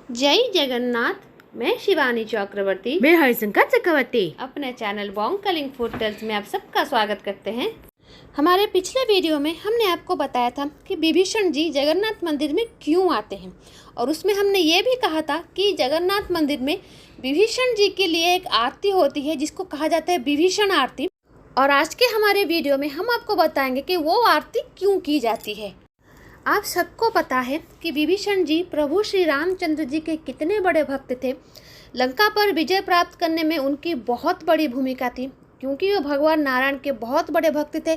जय जगन्नाथ। मैं शिवानी चक्रवर्ती, मैं हरिशंकर चक्रवर्ती अपने channel Bong calling food tales में आप सबका स्वागत करते हैं। हमारे पिछले वीडियो में हमने आपको बताया था कि विभीषण जी जगन्नाथ मंदिर में क्यों आते हैं, और उसमें हमने ये भी कहा था कि जगन्नाथ मंदिर में विभीषण जी के लिए एक आरती होती है जिसको कहा जाता है विभीषण आरती। और आज के हमारे वीडियो में हम आपको बताएंगे कि वो आरती क्यों की जाती है। आप सबको पता है कि विभीषण जी प्रभु श्री रामचंद्र जी के कितने बड़े भक्त थे। लंका पर विजय प्राप्त करने में उनकी बहुत बड़ी भूमिका थी, क्योंकि वो भगवान नारायण के बहुत बड़े भक्त थे।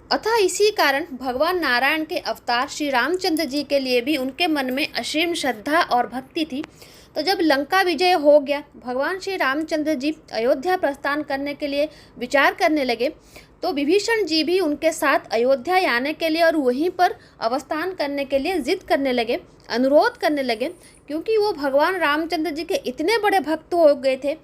अतः इसी कारण भगवान नारायण के अवतार श्री रामचंद्र जी के लिए भी उनके मन में असीम श्रद्धा और भक्ति थी। तो जब लंका विजय हो गया, भगवान श्री रामचंद्र जी अयोध्या प्रस्थान करने के लिए विचार करने लगे, तो विभीषण जी भी उनके साथ अयोध्या आने के लिए और वहीं पर अवस्थान करने के लिए जिद करने लगे, अनुरोध करने लगे, क्योंकि वो भगवान रामचंद्र जी के इतने बड़े भक्त हो गए थे।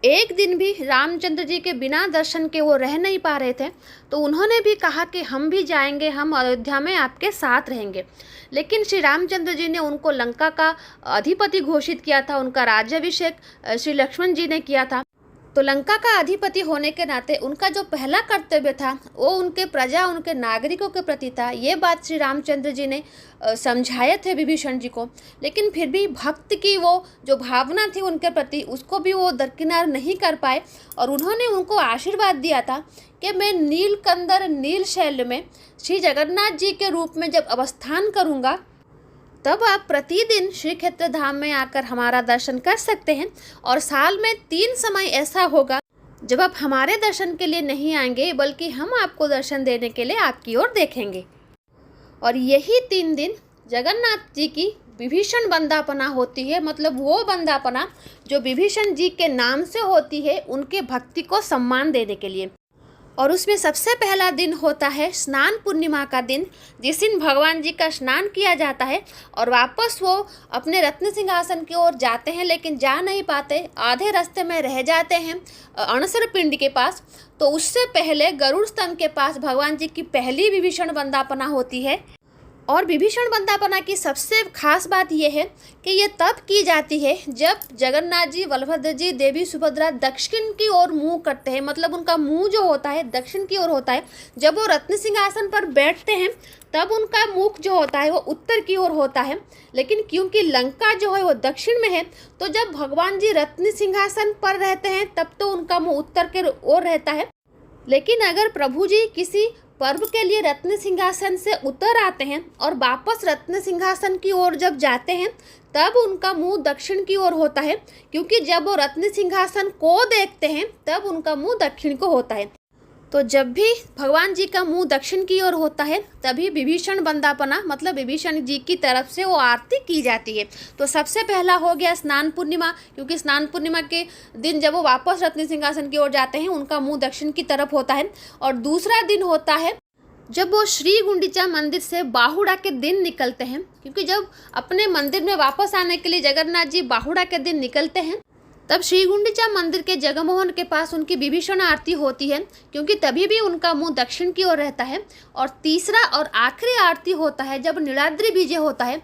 एक दिन भी रामचंद्र जी के बिना दर्शन के वो रह नहीं पा रहे थे। तो उन्होंने भी कहा कि हम भी जाएंगे, हम अयोध्या में आपके साथ रहेंगे। लेकिन श्री रामचंद्र जी ने उनको लंका का अधिपति घोषित किया था, उनका राज्याभिषेक श्री लक्ष्मण जी ने किया था। तो लंका का अधिपति होने के नाते उनका जो पहला कर्तव्य था वो उनके प्रजा, उनके नागरिकों के प्रति था। ये बात श्री रामचंद्र जी ने समझाए थे विभीषण जी को। लेकिन फिर भी भक्त की वो जो भावना थी उनके प्रति, उसको भी वो दरकिनार नहीं कर पाए, और उन्होंने उनको आशीर्वाद दिया था कि मैं नीलकंदर नीलशैल में श्री जगन्नाथ जी के रूप में जब अवस्थान करूँगा, तब आप प्रतिदिन श्री क्षेत्र धाम में आकर हमारा दर्शन कर सकते हैं। और साल में 3 समय ऐसा होगा जब आप हमारे दर्शन के लिए नहीं आएंगे, बल्कि हम आपको दर्शन देने के लिए आपकी ओर देखेंगे। और यही 3 दिन जगन्नाथ जी की विभीषण वंदापना होती है, मतलब वो वंदापना जो विभीषण जी के नाम से होती है, उनके भक्ति को सम्मान देने के लिए। और उसमें सबसे पहला दिन होता है स्नान पूर्णिमा का दिन, जिस दिन भगवान जी का स्नान किया जाता है और वापस वो अपने रत्न सिंहासन की ओर जाते हैं, लेकिन जा नहीं पाते, आधे रास्ते में रह जाते हैं अणसर पिंड के पास। तो उससे पहले गरुड़ स्तंभ के पास भगवान जी की पहली विभीषण वंदापना होती है। और विभीषण वंदापना की सबसे खास बात यह है कि ये तब की जाती है जब जगन्नाथ जी, बलभद्र जी, देवी सुभद्रा दक्षिण की ओर मुंह करते हैं, मतलब उनका मुंह जो होता है दक्षिण की ओर होता है। जब वो रत्न सिंहासन पर बैठते हैं तब उनका मुख जो होता है वो उत्तर की ओर होता है। लेकिन क्योंकि लंका जो है वो दक्षिण में है, तो जब भगवान जी रत्न सिंहासन पर रहते हैं तब तो उनका मुँह उत्तर के ओर रहता है। लेकिन अगर प्रभु जी किसी पर्व के लिए रत्न सिंहासन से उतर आते हैं और वापस रत्न सिंहासन की ओर जब जाते हैं, तब उनका मुंह दक्षिण की ओर होता है, क्योंकि जब वो रत्न सिंहासन को देखते हैं तब उनका मुंह दक्षिण को होता है। तो जब भी भगवान जी का मुंह दक्षिण की ओर होता है तभी विभीषण वंदापना, मतलब विभीषण जी की तरफ से वो आरती की जाती है। तो सबसे पहला हो गया स्नान पूर्णिमा, क्योंकि स्नान पूर्णिमा के दिन जब वो वापस रत्न सिंहासन की ओर जाते हैं उनका मुंह दक्षिण की तरफ होता है। और दूसरा दिन होता है जब वो श्री गुंडीचा मंदिर से बाहुड़ा के दिन निकलते हैं, क्योंकि जब अपने मंदिर में वापस आने के लिए जगन्नाथ जी बाहुड़ा के दिन निकलते हैं, तब श्री गुंडीचा मंदिर के जगमोहन के पास उनकी विभीषण आरती होती है, क्योंकि तभी भी उनका मुंह दक्षिण की ओर रहता है। और तीसरा और आखिरी आरती होता है जब नीलाद्रि विजय होता है,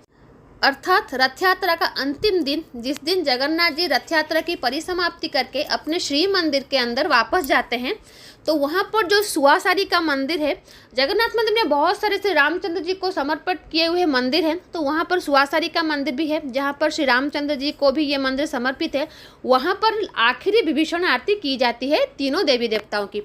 अर्थात रथ यात्रा का अंतिम दिन, जिस दिन जगन्नाथ जी रथ यात्रा की परिसमाप्ति करके अपने श्री मंदिर के अंदर वापस जाते हैं। तो वहाँ पर जो सुवासारी का मंदिर है, जगन्नाथ मंदिर में बहुत सारे श्री रामचंद्र जी को समर्पित किए हुए मंदिर हैं, तो वहाँ पर सुवासारी का मंदिर भी है जहाँ पर श्री रामचंद्र जी को भी ये मंदिर समर्पित है। वहाँ पर आखिरी विभीषण आरती की जाती है तीनों देवी देवताओं की।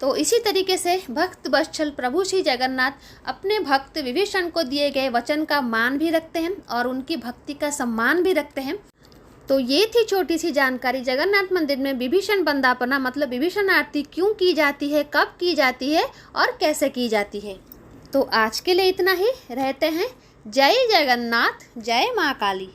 तो इसी तरीके से भक्त वत्सल प्रभु श्री जगन्नाथ अपने भक्त विभीषण को दिए गए वचन का मान भी रखते हैं और उनकी भक्ति का सम्मान भी रखते हैं। तो ये थी छोटी सी जानकारी जगन्नाथ मंदिर में विभीषण वंदापना, मतलब विभीषण आरती क्यों की जाती है, कब की जाती है और कैसे की जाती है। तो आज के लिए इतना ही, रहते हैं। जय जगन्नाथ, जय माँ काली।